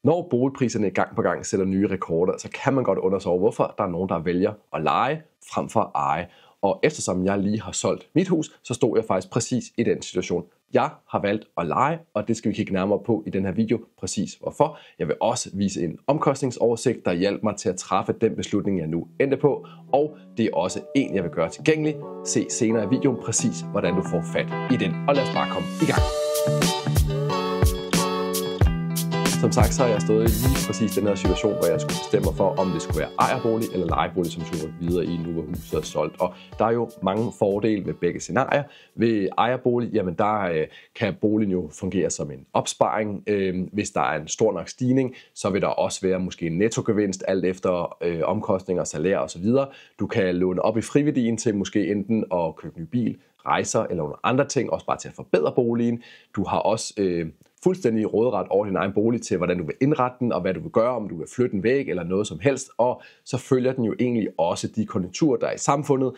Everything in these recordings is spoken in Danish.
Når boligpriserne gang på gang sætter nye rekorder, så kan man godt undre sig over, hvorfor der er nogen, der vælger at leje frem for at eje. Og eftersom jeg lige har solgt mit hus, så stod jeg faktisk præcis i den situation. Jeg har valgt at leje, og det skal vi kigge nærmere på i den her video, præcis hvorfor. Jeg vil også vise en omkostningsoversigt, der hjælper mig til at træffe den beslutning, jeg nu endte på. Og det er også en, jeg vil gøre tilgængelig. Se senere i videoen præcis, hvordan du får fat i den. Og lad os bare komme i gang. Som sagt, så har jeg stået i lige præcis den her situation, hvor jeg skulle bestemme mig for, om det skulle være ejerbolig eller lejebolig, som skulle videre i nu, hvor huset er solgt. Og der er jo mange fordele ved begge scenarier. Ved ejerbolig, jamen der kan boligen jo fungere som en opsparing. Hvis der er en stor nok stigning, så vil der også være måske en nettogevinst, alt efter omkostninger, salær osv. Du kan låne op i friværdien til måske enten at købe en ny bil, rejser eller nogle andre ting, også bare til at forbedre boligen. Du har også fuldstændig råderet over din egen bolig til, hvordan du vil indrette den, og hvad du vil gøre, om du vil flytte den væk eller noget som helst. Og så følger den jo egentlig også de konjunkturer, der er i samfundet.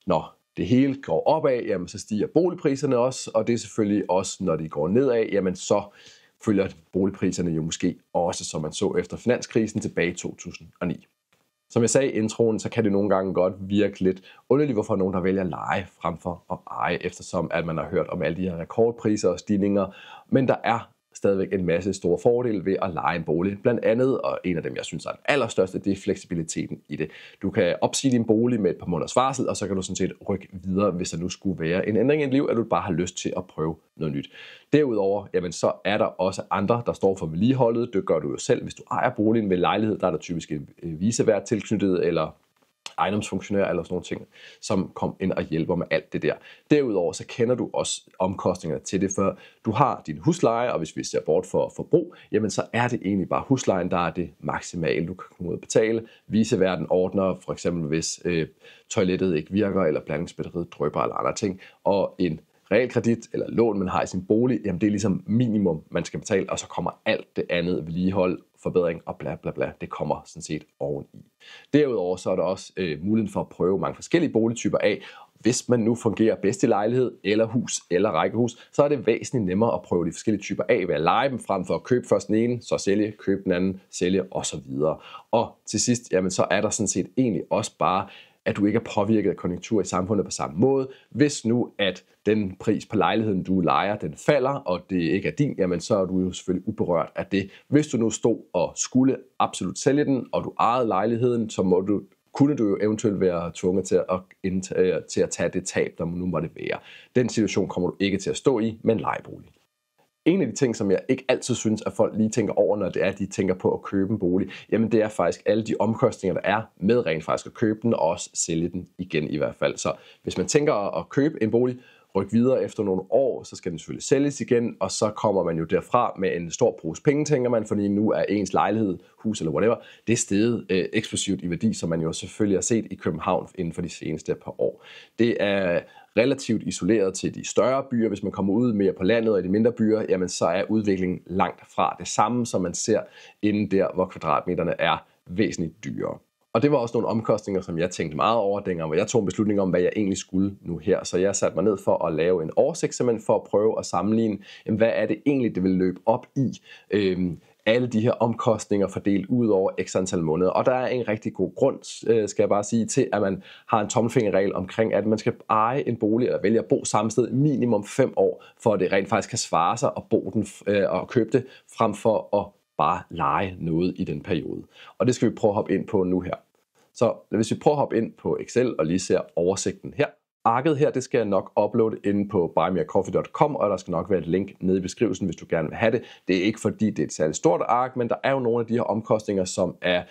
Når det hele går opad, jamen så stiger boligpriserne også, og det er selvfølgelig også, når de går nedad, jamen så følger boligpriserne jo måske også, som man så efter finanskrisen tilbage i 2009. Som jeg sagde i introen, så kan det nogle gange godt virke lidt underligt, hvorfor nogen der vælger at leje frem for at eje, eftersom at man har hørt om alle de her rekordpriser og stigninger. Men der er stadigvæk en masse store fordele ved at leje en bolig. Blandt andet, og en af dem, jeg synes er den allerstørste, det er fleksibiliteten i det. Du kan opsige din bolig med et par måneders varsel, og så kan du sådan set rykke videre, hvis der nu skulle være en ændring i dit liv, at du bare har lyst til at prøve noget nyt. Derudover, jamen, så er der også andre, der står for vedligeholdet. Det gør du jo selv. Hvis du ejer boligen ved lejlighed, der er der typisk en vicevært tilknyttet, eller ejendomsfunktionær eller sådan nogle ting, som kom ind og hjælper med alt det der. Derudover så kender du også omkostningerne til det, for du har din husleje, og hvis vi ser bort for forbrug, jamen så er det egentlig bare huslejen, der er det maksimale, du kan komme ud og betale. Viceværten ordner for eksempel, hvis toilettet ikke virker, eller blandingsbatteriet drypper eller andre ting, og en realkredit eller lån, man har i sin bolig, jamen det er ligesom minimum, man skal betale, og så kommer alt det andet, vedligehold, forbedring og bla bla bla, det kommer sådan set oveni. Derudover så er der også muligheden for at prøve mange forskellige boligtyper af. Hvis man nu fungerer bedst i lejlighed, eller hus, eller rækkehus, så er det væsentligt nemmere at prøve de forskellige typer af ved at leje dem, frem for at købe først den ene, så sælge, købe den anden, sælge osv. Og til sidst, jamen så er der sådan set egentlig også bare, at du ikke er påvirket af konjunktur i samfundet på samme måde. Hvis nu, at den pris på lejligheden, du lejer, den falder, og det ikke er din, jamen så er du jo selvfølgelig uberørt af det. Hvis du nu stod og skulle absolut sælge den, og du ejede lejligheden, så kunne du jo eventuelt være tvunget til at tage det tab, der nu måtte være. Den situation kommer du ikke til at stå i med en lejebolig. En af de ting, som jeg ikke altid synes, at folk lige tænker over, når det er, at de tænker på at købe en bolig, jamen det er faktisk alle de omkostninger, der er med rent faktisk at købe den, og også sælge den igen i hvert fald. Så hvis man tænker at købe en bolig, ryk videre efter nogle år, så skal den selvfølgelig sælges igen, og så kommer man jo derfra med en stor pose penge, tænker man, fordi nu er ens lejlighed, hus eller whatever, det er steget eksplosivt i værdi, som man jo selvfølgelig har set i København inden for de seneste par år. Det er relativt isoleret til de større byer. Hvis man kommer ud mere på landet og i de mindre byer, jamen så er udviklingen langt fra det samme, som man ser inden der, hvor kvadratmeterne er væsentligt dyrere. Og det var også nogle omkostninger, som jeg tænkte meget over, dengang hvor jeg tog en beslutning om, hvad jeg egentlig skulle nu her. Så jeg satte mig ned for at lave en oversigt, simpelthen for at prøve at sammenligne, hvad er det egentlig, det vil løbe op i. Alle de her omkostninger fordelt ud over x antal måneder. Og der er en rigtig god grund, skal jeg bare sige, til at man har en tommelfingerregel omkring, at man skal eje en bolig eller vælge at bo samme sted minimum 5 år, for at det rent faktisk kan svare sig at bo den og købe det, frem for at bare leje noget i den periode. Og det skal vi prøve at hoppe ind på nu her. Så hvis vi prøver at hoppe ind på Excel og lige ser oversigten her. Arket her, det skal jeg nok uploade inde på buymeacoffee.com, og der skal nok være et link nede i beskrivelsen, hvis du gerne vil have det. Det er ikke fordi, det er et særligt stort ark, men der er jo nogle af de her omkostninger, som er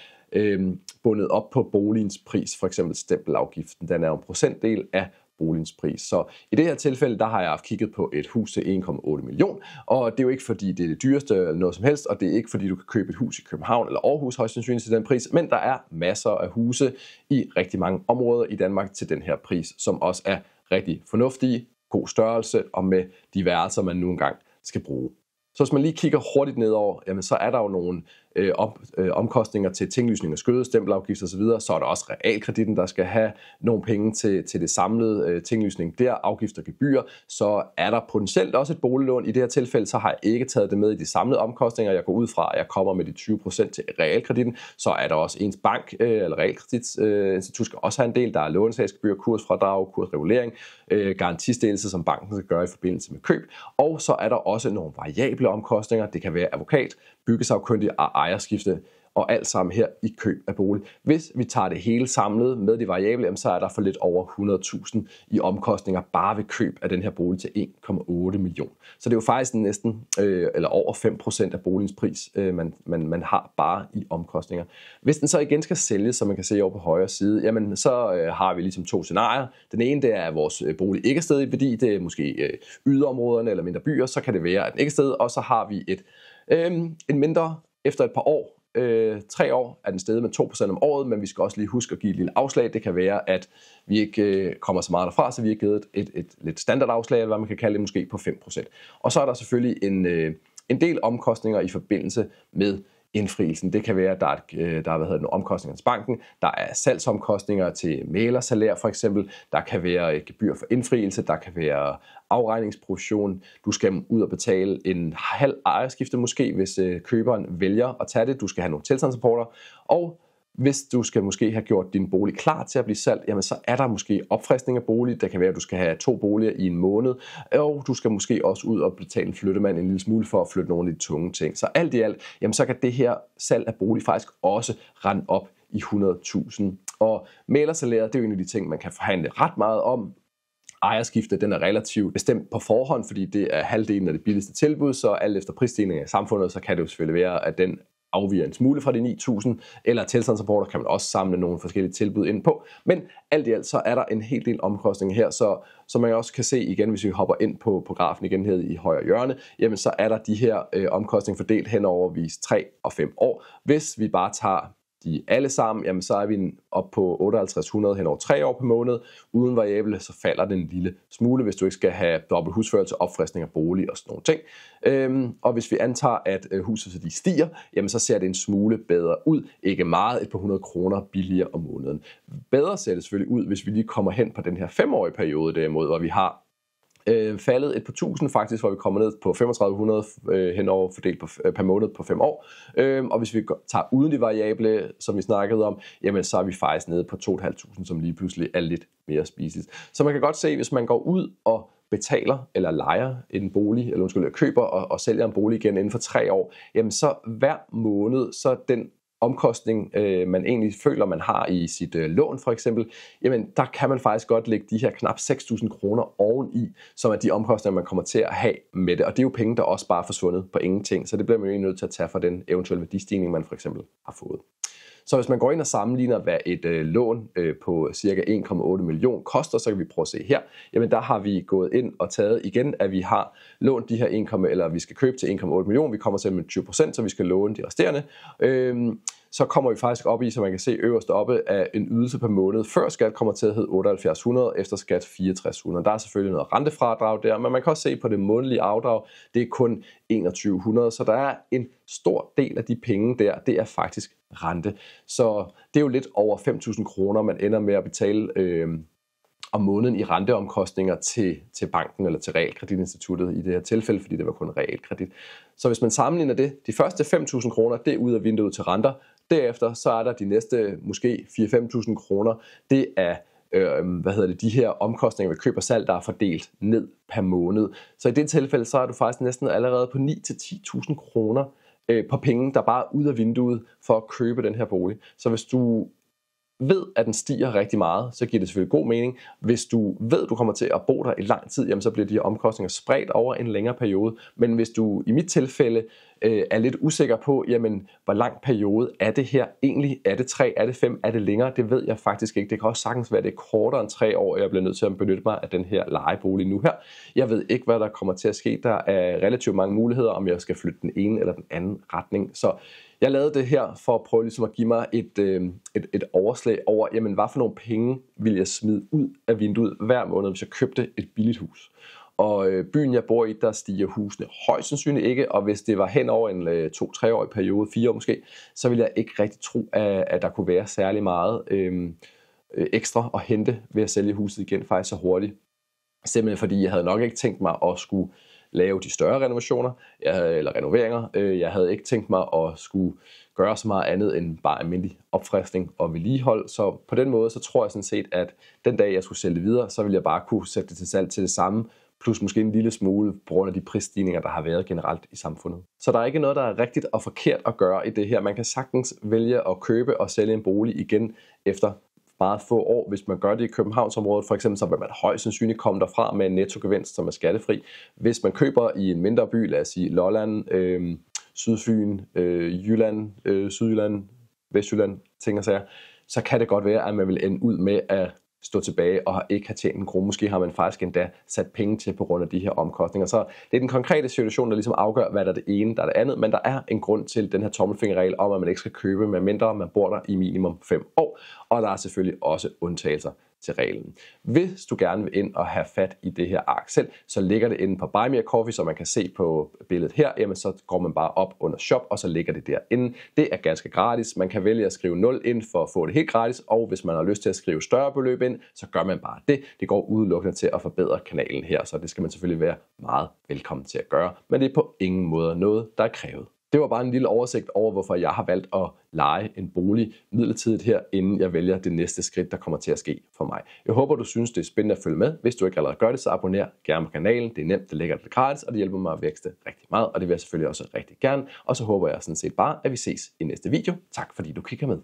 bundet op på boligens pris. For eksempel stempelafgiften, den er jo en procentdel af boligens pris. Så i det her tilfælde, der har jeg haft kigget på et hus til 1,8 million, og det er jo ikke fordi, det er det dyreste eller noget som helst, og det er ikke fordi, du kan købe et hus i København eller Aarhus højst sandsynligt til den pris, men der er masser af huse i rigtig mange områder i Danmark til den her pris, som også er rigtig fornuftige, god størrelse og med de værelser, man nu engang skal bruge. Så hvis man lige kigger hurtigt nedover, jamen så er der jo nogle omkostninger til tinglysning af skøde, stempelafgift osv., så er der også realkreditten, der skal have nogle penge til det samlede tinglysning der, afgifter og gebyrer. Så er der potentielt også et boliglån. I det her tilfælde, så har jeg ikke taget det med i de samlede omkostninger. Jeg går ud fra, at jeg kommer med de 20% til realkreditten. Så er der også ens bank eller realkreditinstitut skal også have en del. Der er lånesagsgebyr, kursfradrag, kursregulering, garantistillelse, som banken skal gøre i forbindelse med køb. Og så er der også nogle variable omkostninger. Det kan være advokat, byggesagkyndig og ejerskifte, og alt sammen her i køb af bolig. Hvis vi tager det hele samlet med de variable, så er der for lidt over 100.000 i omkostninger bare ved køb af den her bolig til 1,8 million. Så det er jo faktisk næsten eller over 5% af boligens pris, man har bare i omkostninger. Hvis den så igen skal sælges, som man kan se over på højre side, jamen så har vi ligesom to scenarier. Den ene, det er, at vores bolig ikke er stedet i værdi, det er måske yderområderne eller mindre byer, så kan det være, at den ikke er stedet, og så har vi en mindre efter et par år. 3 år er den steget med 2% om året, men vi skal også lige huske at give et lille afslag. Det kan være, at vi ikke kommer så meget derfra, så vi har givet et lidt standardafslag, eller hvad man kan kalde det, måske på 5%. Og så er der selvfølgelig en del omkostninger i forbindelse med indfrielsen. Det kan være, at der er nogle omkostninger til banken, der er salgsomkostninger til mæglersalær for eksempel, der kan være gebyr for indfrielse, der kan være afregningsprovision, du skal ud og betale en halv ejerskifte måske, hvis køberen vælger at tage det, du skal have nogle tilstandsrapporter, og hvis du skal måske have gjort din bolig klar til at blive salgt, jamen så er der måske opfriskning af bolig. Det kan være, at du skal have 2 boliger i en måned, og du skal måske også ud og betale en flyttemand en lille smule for at flytte nogle af de tunge ting. Så alt i alt, jamen så kan det her salg af bolig faktisk også rende op i 100.000. Og mæglersalæret, det er jo en af de ting, man kan forhandle ret meget om. Ejerskifte, den er relativt bestemt på forhånd, fordi det er halvdelen af det billigste tilbud, så alt efter prisstigninger i samfundet, så kan det jo selvfølgelig være, at den afviger en smule fra de 9.000, eller tilstandsrapporter kan man også samle nogle forskellige tilbud ind på. Men alt i alt, så er der en hel del omkostninger her, så man også kan se igen, hvis vi hopper ind på grafen igen her i højre hjørne, jamen så er der de her omkostninger fordelt hen over 3 og 5 år. Hvis vi bare tager de alle sammen, jamen så er vi op på 5.800 hen over 3 år per måned. Uden variable, så falder den en lille smule, hvis du ikke skal have dobbelt husførelse, opfriskning af bolig og sådan nogle ting. Og hvis vi antager, at husets værdi stiger, jamen så ser det en smule bedre ud. Ikke meget, et par 100 kroner billigere om måneden. Bedre ser det selvfølgelig ud, hvis vi lige kommer hen på den her 5-årige periode derimod, hvor vi har faldet et par tusind faktisk, hvor vi kommer ned på 3.500 henover fordelt per måned på 5 år. Og hvis vi tager uden de variable, som vi snakkede om, jamen så er vi faktisk nede på 2.500, som lige pludselig er lidt mere spiseligt. Så man kan godt se, hvis man går ud og betaler eller lejer en bolig, eller køber og sælger en bolig igen inden for 3 år, jamen så hver måned, så den omkostning, man egentlig føler, man har i sit lån for eksempel, jamen der kan man faktisk godt lægge de her knap 6.000 kroner oveni, som er de omkostninger, man kommer til at have med det. Og det er jo penge, der også bare er forsvundet på ingenting, så det bliver man jo nødt til at tage for den eventuelle værdistigning, man for eksempel har fået. Så hvis man går ind og sammenligner, hvad et lån på ca. 1,8 million koster, så kan vi prøve at se her. Jamen der har vi gået ind og taget igen, at vi har lånt de her vi skal købe til 1,8 million. Vi kommer til med 20%, så vi skal låne de resterende. Så kommer vi faktisk op i, så man kan se øverst oppe, af en ydelse per måned. Før skat kommer til at hedde 7800, efter skat 6400. Der er selvfølgelig noget rentefradrag der, men man kan også se på det månedlige afdrag, det er kun 2100, så der er en stor del af de penge der, det er faktisk rente. Så det er jo lidt over 5.000 kroner, man ender med at betale om måneden i renteomkostninger til banken eller til realkreditinstituttet i det her tilfælde, fordi det var kun realkredit. Så hvis man sammenligner det, de første 5.000 kroner, det er ud af vinduet til renter. Derefter så er der de næste måske 4-5.000 kroner, det er de her omkostninger ved køb og salg, der er fordelt ned per måned. Så i det tilfælde, så er du faktisk næsten allerede på 9-10.000 kroner på penge, der bare er ud af vinduet for at købe den her bolig. Så hvis du ved, at den stiger rigtig meget, så giver det selvfølgelig god mening. Hvis du ved, at du kommer til at bo der i lang tid, jamen så bliver de her omkostninger spredt over en længere periode. Men hvis du i mit tilfælde er lidt usikker på, jamen hvor lang periode er det her egentlig? Er det 3? Er det 5? Er det længere? Det ved jeg faktisk ikke. Det kan også sagtens være, at det er kortere end 3 år, jeg bliver nødt til at benytte mig af den her lejebolig nu her. Jeg ved ikke, hvad der kommer til at ske. Der er relativt mange muligheder, om jeg skal flytte den ene eller den anden retning. Så jeg lavede det her for at prøve ligesom at give mig et overslag over, jamen hvad for nogle penge vil jeg smide ud af vinduet hver måned, hvis jeg købte et billigt hus. Og byen, jeg bor i, der stiger husene højst sandsynligt ikke, og hvis det var hen over en 2-3-årig periode, 4 år måske, så ville jeg ikke rigtig tro, at der kunne være særlig meget ekstra at hente ved at sælge huset igen faktisk så hurtigt. Simpelthen fordi jeg havde nok ikke tænkt mig at skulle lave de større renovationer eller renoveringer. Jeg havde ikke tænkt mig at skulle gøre så meget andet end bare almindelig opfriskning og vedligehold. Så på den måde, så tror jeg sådan set, at den dag jeg skulle sælge det videre, så ville jeg bare kunne sætte det til salg til det samme, plus måske en lille smule på grund af de prisstigninger, der har været generelt i samfundet. Så der er ikke noget, der er rigtigt og forkert at gøre i det her. Man kan sagtens vælge at købe og sælge en bolig igen efter meget få år. Hvis man gør det i Københavnsområdet, for eksempel, så vil man højst sandsynligt komme derfra med en nettogevinst, som er skattefri. Hvis man køber i en mindre by, lad os sige Lolland, Sydfyn, Jylland, Sydjylland, Vestjylland, ting og sager, så kan det godt være, at man vil ende ud med at stå tilbage og ikke have tjent en krone. Måske har man faktisk endda sat penge til på grund af de her omkostninger. Så det er den konkrete situation, der ligesom afgør, hvad der er det ene, der er det andet. Men der er en grund til den her tommelfingerregel om, at man ikke skal købe, medmindre man bor der i minimum 5 år. Og der er selvfølgelig også undtagelser til reglen. Hvis du gerne vil ind og have fat i det her ark selv, så ligger det inde på Buy Me a Coffee, som man kan se på billedet her. Jamen så går man bare op under shop, og så ligger det derinde. Det er ganske gratis. Man kan vælge at skrive 0 ind for at få det helt gratis, og hvis man har lyst til at skrive større beløb ind, så gør man bare det. Det går udelukkende til at forbedre kanalen her, så det skal man selvfølgelig være meget velkommen til at gøre. Men det er på ingen måde noget, der er krævet. Det var bare en lille oversigt over, hvorfor jeg har valgt at leje en bolig midlertidigt her, inden jeg vælger det næste skridt, der kommer til at ske for mig. Jeg håber, du synes, det er spændende at følge med. Hvis du ikke allerede gør det, så abonner gerne på kanalen. Det er nemt, det ligger gratis, og det hjælper mig at vækste rigtig meget, og det vil jeg selvfølgelig også rigtig gerne. Og så håber jeg sådan set bare, at vi ses i næste video. Tak fordi du kigger med.